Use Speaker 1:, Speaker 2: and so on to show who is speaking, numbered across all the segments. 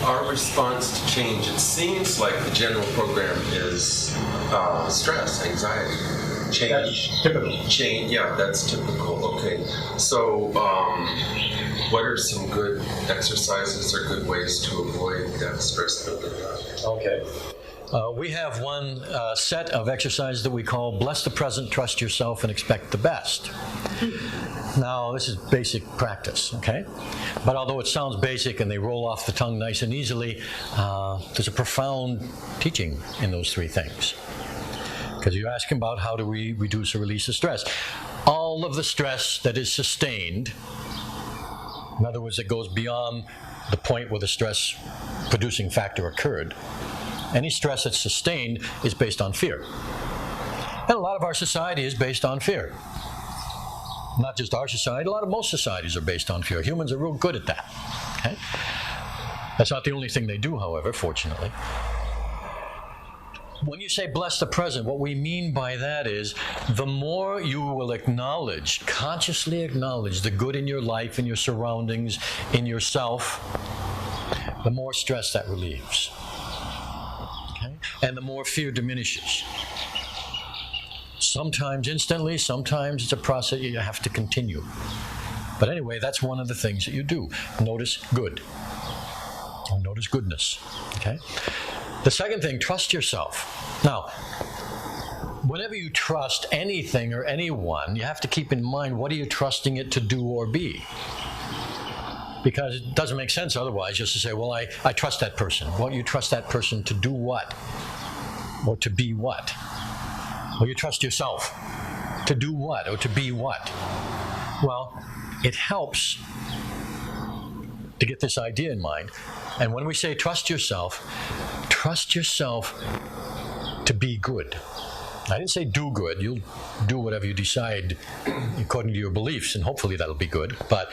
Speaker 1: our response to change, it seems like the general program is stress, anxiety, change.
Speaker 2: That's typical.
Speaker 1: Change, yeah, that's typical. Okay. So, what are some good exercises or good ways to avoid that stress building up?
Speaker 2: Okay.
Speaker 3: We have one set of exercises that we call Bless the Present, Trust Yourself, and Expect the Best. Now, this is basic practice, okay? But although it sounds basic and they roll off the tongue nice and easily, there's a profound teaching in those three things. Because you're asking about how do we reduce or release the stress. All of the stress that is sustained, in other words, it goes beyond the point where the stress-producing factor occurred. Any stress that's sustained is based on fear. And a lot of our society is based on fear. Not just our society, most societies are based on fear. Humans are real good at that. Okay? That's not the only thing they do, however, fortunately. When you say bless the present, what we mean by that is the more you will acknowledge, consciously acknowledge the good in your life, in your surroundings, in yourself, the more stress that relieves. Okay? And the more fear diminishes. Sometimes instantly, sometimes it's a process you have to continue. But anyway, that's one of the things that you do. Notice good. Notice goodness. Okay? The second thing, trust yourself. Now, whenever you trust anything or anyone, you have to keep in mind what are you trusting it to do or be. Because it doesn't make sense otherwise just to say, well, I trust that person. Well, you trust that person to do what? Or to be what? Well, you trust yourself to do what or to be what? Well, it helps to get this idea in mind. And when we say trust yourself to be good. I didn't say do good. You'll do whatever you decide according to your beliefs, and hopefully that'll be good. But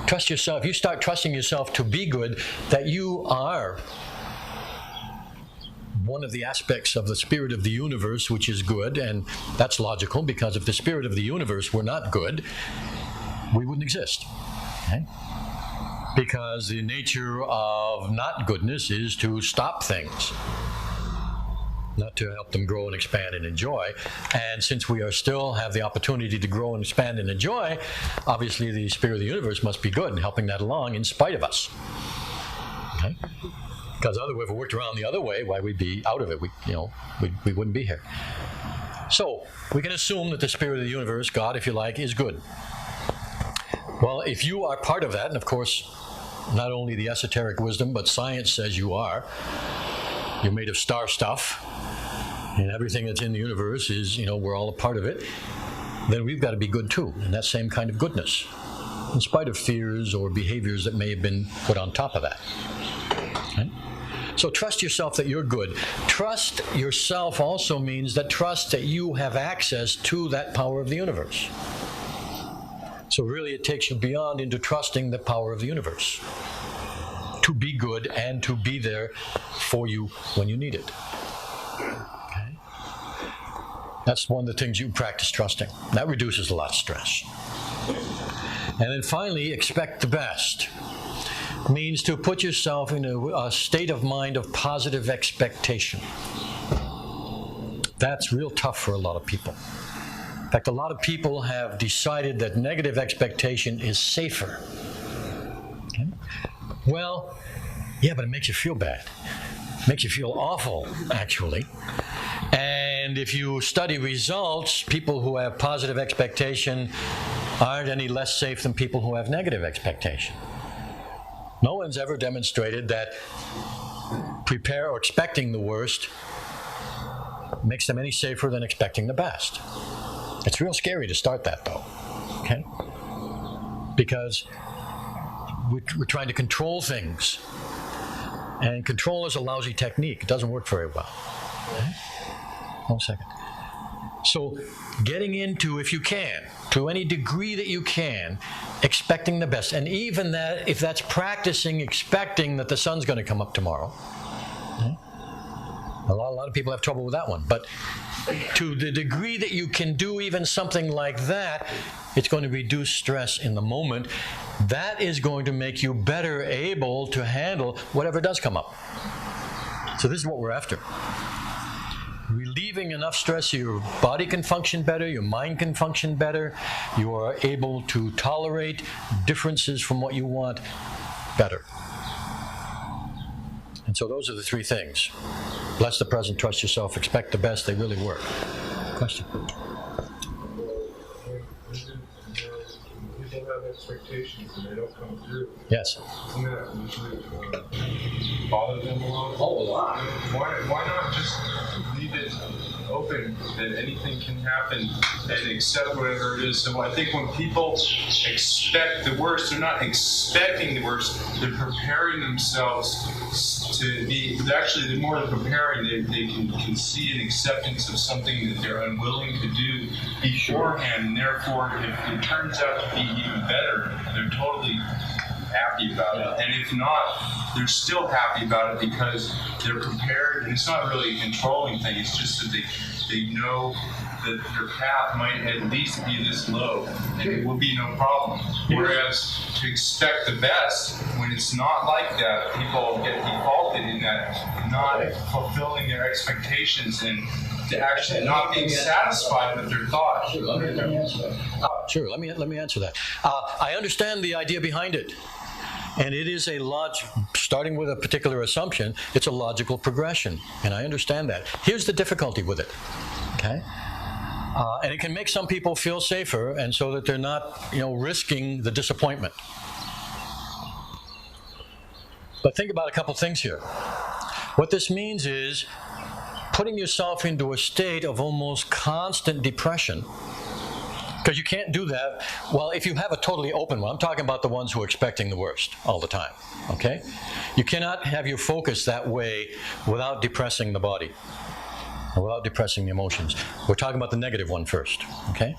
Speaker 3: trust yourself. You start trusting yourself to be good, that you are one of the aspects of the spirit of the universe, which is good, and that's logical, because if the spirit of the universe were not good, we wouldn't exist. Okay? Because the nature of not goodness is to stop things, not to help them grow and expand and enjoy. And since we are still have the opportunity to grow and expand and enjoy, obviously the spirit of the universe must be good and helping that along in spite of us. Okay? Because otherwise, if it worked around the other way, why we'd be out of it? We wouldn't be here. So we can assume that the spirit of the universe, God, if you like, is good. Well, if you are part of that, and of course, not only the esoteric wisdom, but science says you are. You're made of star stuff, and everything that's in the universe is, we're all a part of it. Then we've got to be good too, and that same kind of goodness, in spite of fears or behaviors that may have been put on top of that. Okay? So trust yourself that you're good. Trust yourself also means that trust that you have access to that power of the universe. So really it takes you beyond into trusting the power of the universe to be good and to be there for you when you need it. Okay? That's one of the things you practice trusting. That reduces a lot of stress. And then finally, expect the best. Means to put yourself in a state of mind of positive expectation. That's real tough for a lot of people. In fact, a lot of people have decided that negative expectation is safer. Okay? Well, yeah, but it makes you feel bad. It makes you feel awful, actually. And if you study results, people who have positive expectation aren't any less safe than people who have negative expectation. No one's ever demonstrated that prepare or expecting the worst makes them any safer than expecting the best. It's real scary to start that, though, okay? Because we're trying to control things, and control is a lousy technique. It doesn't work very well. Okay? 1 second. So getting into, if you can, to any degree that you can, expecting the best. And even that, if that's practicing expecting that the sun's going to come up tomorrow, okay? A lot of people have trouble with that one. But to the degree that you can do even something like that, it's going to reduce stress in the moment. That is going to make you better able to handle whatever does come up. So this is what we're after. Relieving enough stress so your body can function better, your mind can function better, you are able to tolerate differences from what you want better. And so those are the three things. Bless the present, trust yourself, expect the best. They really work. Question?
Speaker 2: People have expectations and they don't come through.
Speaker 3: Yes.
Speaker 2: Doesn't that usually bother them a lot?
Speaker 4: Oh, a lot.
Speaker 2: Why not just leave it open that anything can happen and accept whatever it is? So I think when people expect the worst, they're not expecting the worst, they're preparing themselves to be, actually the more they're preparing, they can see an acceptance of something that they're unwilling to do beforehand, and therefore if it turns out to be even better, they're totally happy about it. And if not, they're still happy about it because they're prepared, and it's not really a controlling thing, it's just that they know that their path might at least be this low, and it will be no problem. Whereas to expect the best, when it's not like that, people get defaulted in that not fulfilling their expectations and to actually not being satisfied with their thoughts.
Speaker 3: Sure, let me answer that. I understand the idea behind it. And it is starting with a particular assumption, it's a logical progression. And I understand that. Here's the difficulty with it, okay? And it can make some people feel safer, and so that they're not, risking the disappointment. But think about a couple things here. What this means is putting yourself into a state of almost constant depression. Because you can't do that. Well, if you have a totally open one, I'm talking about the ones who are expecting the worst all the time, okay? You cannot have your focus that way without depressing the body, or without depressing the emotions. We're talking about the negative one first, okay?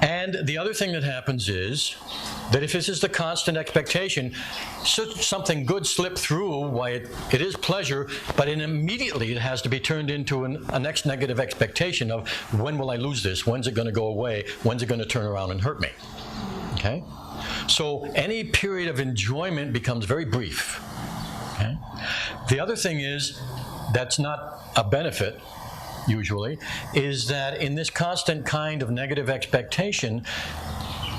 Speaker 3: And the other thing that happens is that if this is the constant expectation, should something good slip through, why it is pleasure, but immediately it has to be turned into a next negative expectation of when will I lose this? When's it going to go away? When's it going to turn around and hurt me? Okay? So any period of enjoyment becomes very brief. Okay? The other thing is, that's not a benefit, usually, is that in this constant kind of negative expectation,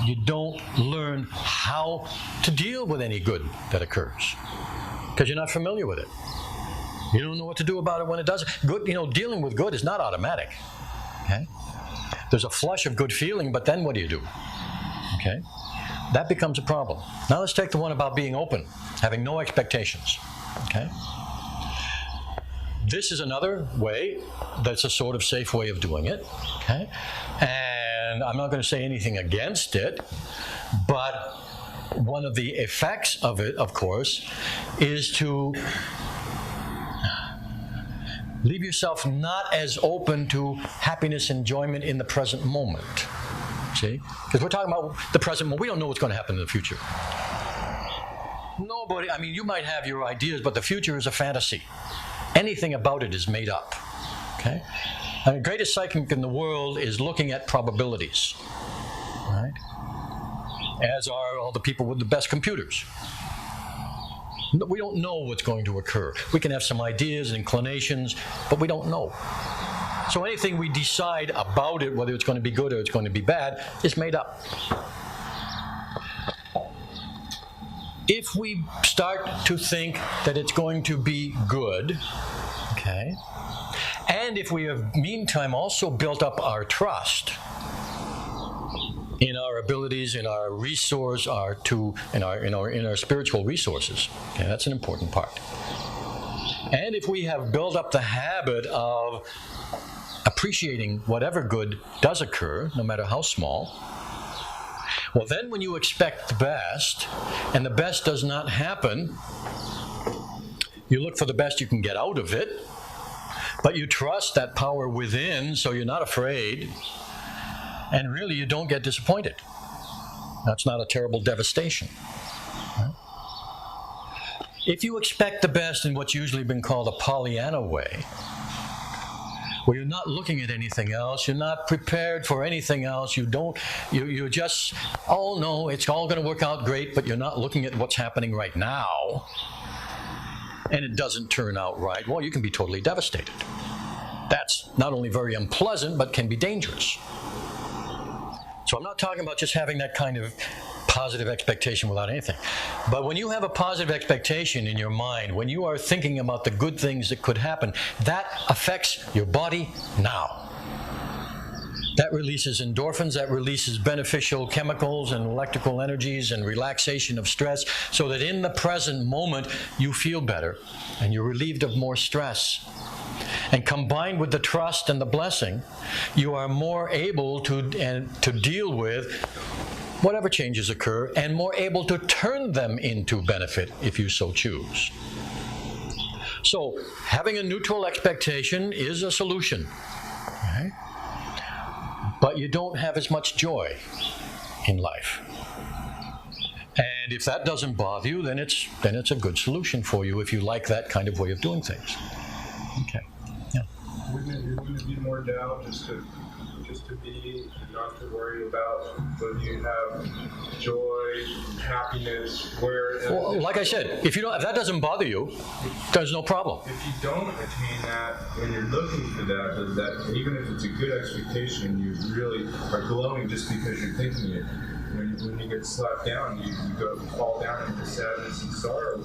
Speaker 3: you don't learn how to deal with any good that occurs because you're not familiar with it. You don't know what to do about it when it does. Good, dealing with good is not automatic. Okay? There's a flush of good feeling, but then what do you do? Okay? That becomes a problem. Now let's take the one about being open, having no expectations. Okay? This is another way that's a sort of safe way of doing it. Okay? And I'm not going to say anything against it, but one of the effects of it, of course, is to leave yourself not as open to happiness, enjoyment in the present moment. See? Because we're talking about the present moment. We don't know what's going to happen in the future. Nobody, you might have your ideas, but the future is a fantasy. Anything about it is made up. Okay? The greatest psychic in the world is looking at probabilities, right? As are all the people with the best computers. We don't know what's going to occur. We can have some ideas and inclinations, but we don't know. So anything we decide about it, whether it's going to be good or it's going to be bad, is made up. If we start to think that it's going to be good, okay, and if we have meantime also built up our trust in our abilities, in our resource, in our spiritual resources, okay, that's an important part. And if we have built up the habit of appreciating whatever good does occur, no matter how small, well, then when you expect the best, and the best does not happen, you look for the best you can get out of it, but you trust that power within, so you're not afraid, and really you don't get disappointed. That's not a terrible devastation. Right? If you expect the best in what's usually been called a Pollyanna way, where you're not looking at anything else, you're not prepared for anything else, you're just, oh no, it's all going to work out great, but you're not looking at what's happening right now, and it doesn't turn out right, well, you can be totally devastated. That's not only very unpleasant, but can be dangerous. So I'm not talking about just having that kind of positive expectation without anything. But when you have a positive expectation in your mind, when you are thinking about the good things that could happen, that affects your body now. That releases endorphins, that releases beneficial chemicals and electrical energies and relaxation of stress, so that in the present moment you feel better and you're relieved of more stress. And combined with the trust and the blessing, you are more able to deal with whatever changes occur, and more able to turn them into benefit if you so choose. So, having a neutral expectation is a solution. Right? But you don't have as much joy in life. And if that doesn't bother you, then it's a good solution for you if you like that kind of way of doing things. Okay. Yeah.
Speaker 2: Wouldn't it be more down just to be, not to worry about whether you have joy, happiness, where...
Speaker 3: Well, like I said, if that doesn't bother you, there's no problem.
Speaker 2: If you don't attain that, when you're looking for that even if it's a good expectation, you really are glowing just because you're thinking it. When you get slapped down, you fall down into sadness and sorrow.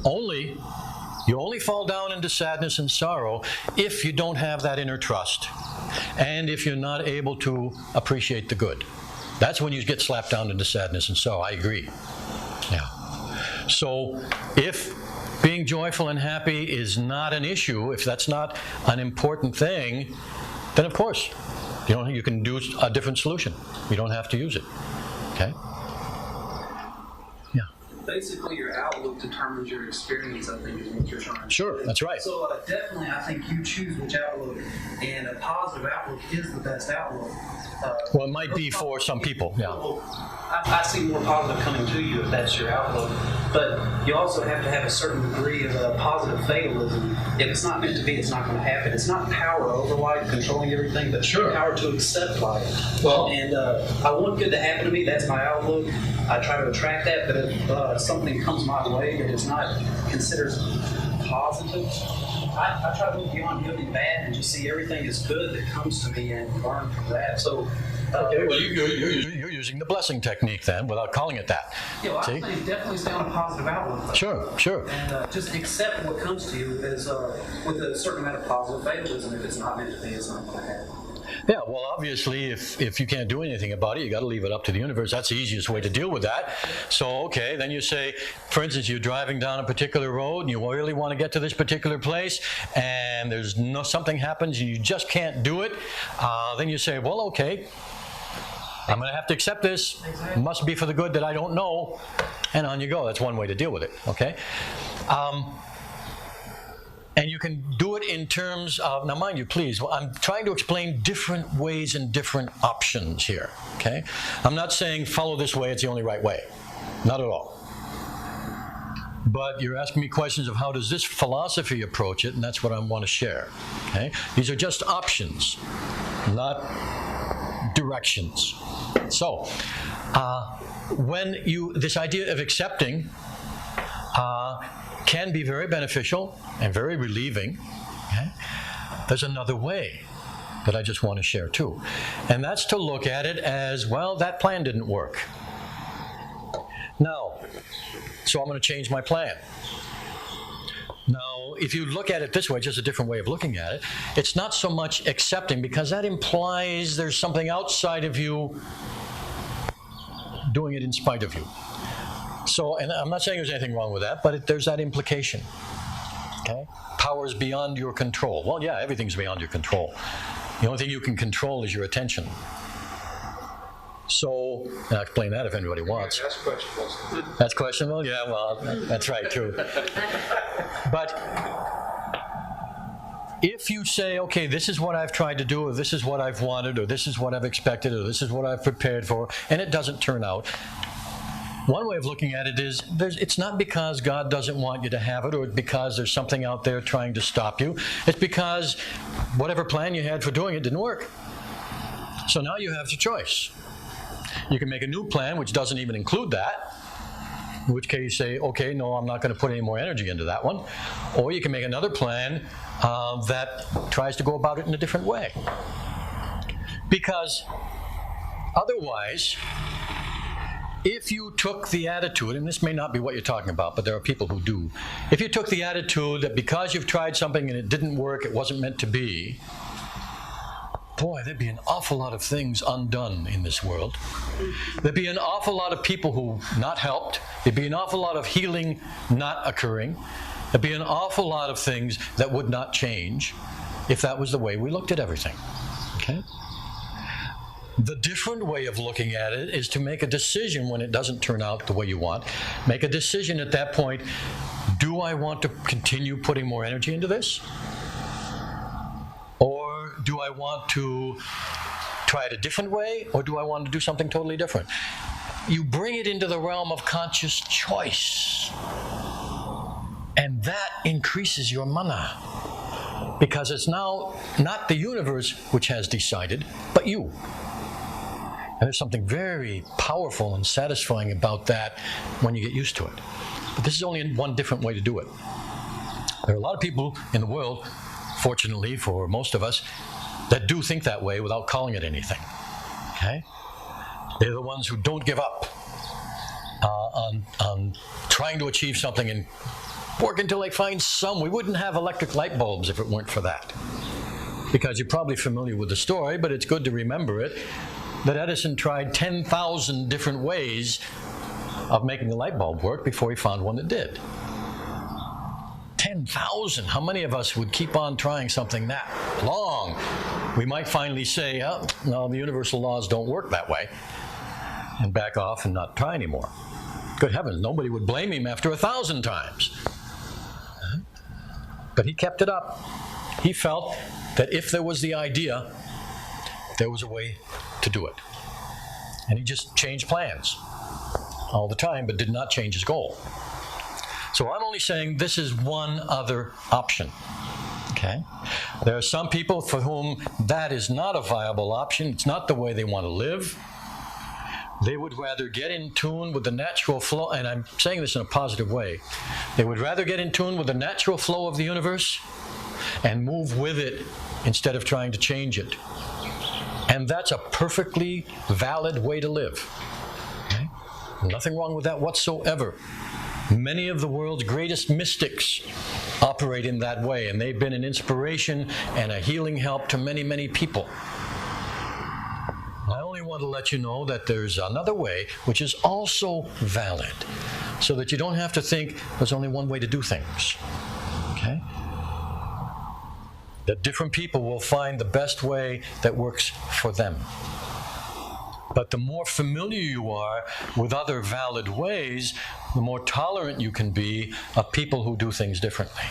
Speaker 3: You only fall down into sadness and sorrow if you don't have that inner trust, and if you're not able to appreciate the good. That's when you get slapped down into sadness and sorrow. I agree. Yeah. So if being joyful and happy is not an issue, if that's not an important thing, then of course, you can do a different solution. You don't have to use it. Okay?
Speaker 4: Basically, your outlook determines your experience, I think, is what you're trying to say.
Speaker 3: Sure, that's right.
Speaker 4: So definitely, I think you choose which outlook, and a positive outlook is the best outlook.
Speaker 3: Well, it might be for some people, yeah.
Speaker 4: I see more positive coming to you if that's your outlook, but you also have to have a certain degree of positive fatalism. If it's not meant to be, it's not going to happen. It's not power over life, controlling everything, but power to accept life. Well, and I want good to happen to me. That's my outlook. I try to attract that, but if something comes my way that is not considered positive, I try to look beyond good and bad and just see everything as good that comes to me and learn from that. So,
Speaker 3: okay, well, you're using the blessing technique then, without calling it that.
Speaker 4: Yeah, well, I think definitely stay on a positive outlook.
Speaker 3: Sure.
Speaker 4: And just accept what comes to you as with a certain amount of positive fatalism. If it's not meant to be, it's not going to happen.
Speaker 3: Yeah, well, obviously, if you can't do anything about it, you got to leave it up to the universe. That's the easiest way to deal with that. So, okay, then you say, for instance, you're driving down a particular road and you really want to get to this particular place, and something happens and you just can't do it. Then you say, well, okay, I'm going to have to accept this. It must be for the good that I don't know, and on you go. That's one way to deal with it. Okay. And you can do it in terms of, now mind you, please, I'm trying to explain different ways and different options here, okay? I'm not saying follow this way, it's the only right way. Not at all. But you're asking me questions of how does this philosophy approach it, and that's what I want to share, okay? These are just options, not directions. So, this idea of accepting can be very beneficial and very relieving. Okay? There's another way that I just want to share too. And that's to look at it as, well, that plan didn't work. Now, so I'm going to change my plan. Now, if you look at it this way, just a different way of looking at it, it's not so much accepting, because that implies there's something outside of you doing it in spite of you. So, and I'm not saying there's anything wrong with that, but there's that implication. Okay? Power's beyond your control. Well, yeah, everything's beyond your control. The only thing you can control is your attention. So, and I'll explain that if anybody wants.
Speaker 2: That's questionable.
Speaker 3: That's questionable? Yeah, well, that's right, too. But if you say, okay, this is what I've tried to do, or this is what I've wanted, or this is what I've expected, or this is what I've prepared for, and it doesn't turn out, One way of looking at it is, it's not because God doesn't want you to have it or because there's something out there trying to stop you. It's because whatever plan you had for doing it didn't work. So now you have your choice. You can make a new plan which doesn't even include that, in which case you say, okay, no, I'm not going to put any more energy into that one. Or you can make another plan that tries to go about it in a different way. Because otherwise, if you took the attitude, and this may not be what you're talking about, but there are people who do. If you took the attitude that because you've tried something and it didn't work, it wasn't meant to be, boy, there'd be an awful lot of things undone in this world. There'd be an awful lot of people who not helped. There'd be an awful lot of healing not occurring. There'd be an awful lot of things that would not change if that was the way we looked at everything. Okay? The different way of looking at it is to make a decision when it doesn't turn out the way you want. Make a decision at that point, do I want to continue putting more energy into this? Or do I want to try it a different way? Or do I want to do something totally different? You bring it into the realm of conscious choice. And that increases your mana. Because it's now not the universe which has decided, but you. And there's something very powerful and satisfying about that when you get used to it. But this is only one different way to do it. There are a lot of people in the world, fortunately for most of us, that do think that way without calling it anything. Okay? They're the ones who don't give up on trying to achieve something and work until they find some. We wouldn't have electric light bulbs if it weren't for that. Because you're probably familiar with the story, but it's good to remember it, that Edison tried 10,000 different ways of making the light bulb work before he found one that did. 10,000. How many of us would keep on trying something that long? We might finally say, oh, no, the universal laws don't work that way, and back off and not try anymore. Good heavens, nobody would blame him after 1,000 times. But he kept it up. He felt that if there was the idea, there was a way to do it. And he just changed plans all the time, but did not change his goal. So I'm only saying this is one other option. Okay? There are some people for whom that is not a viable option. It's not the way they want to live. They would rather get in tune with the natural flow, and I'm saying this in a positive way. They would rather get in tune with the natural flow of the universe and move with it instead of trying to change it. And that's a perfectly valid way to live. Okay? Nothing wrong with that whatsoever. Many of the world's greatest mystics operate in that way, and they've been an inspiration and a healing help to many, many people. I only want to let you know that there's another way which is also valid, so that you don't have to think there's only one way to do things. Okay? That different people will find the best way that works for them. But the more familiar you are with other valid ways, the more tolerant you can be of people who do things differently.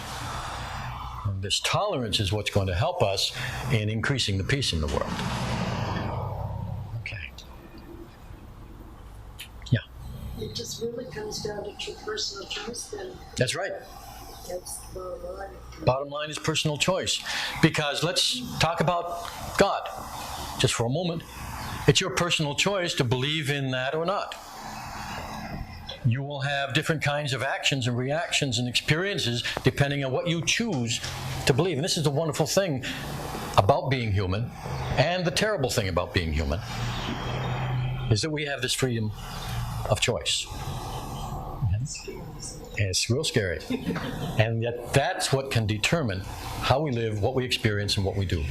Speaker 3: And this tolerance is what's going to help us in increasing the peace in the world. Okay. Yeah.
Speaker 5: It just really comes down to your personal choice then.
Speaker 3: That's right.
Speaker 5: That's the bottom line.
Speaker 3: Bottom line is personal choice. Because let's talk about God just for a moment. It's your personal choice to believe in that or not. You will have different kinds of actions and reactions and experiences depending on what you choose to believe. And this is the wonderful thing about being human, and the terrible thing about being human, is that we have this freedom of choice. And it's real scary. And yet that's what can determine how we live, what we experience, and what we do.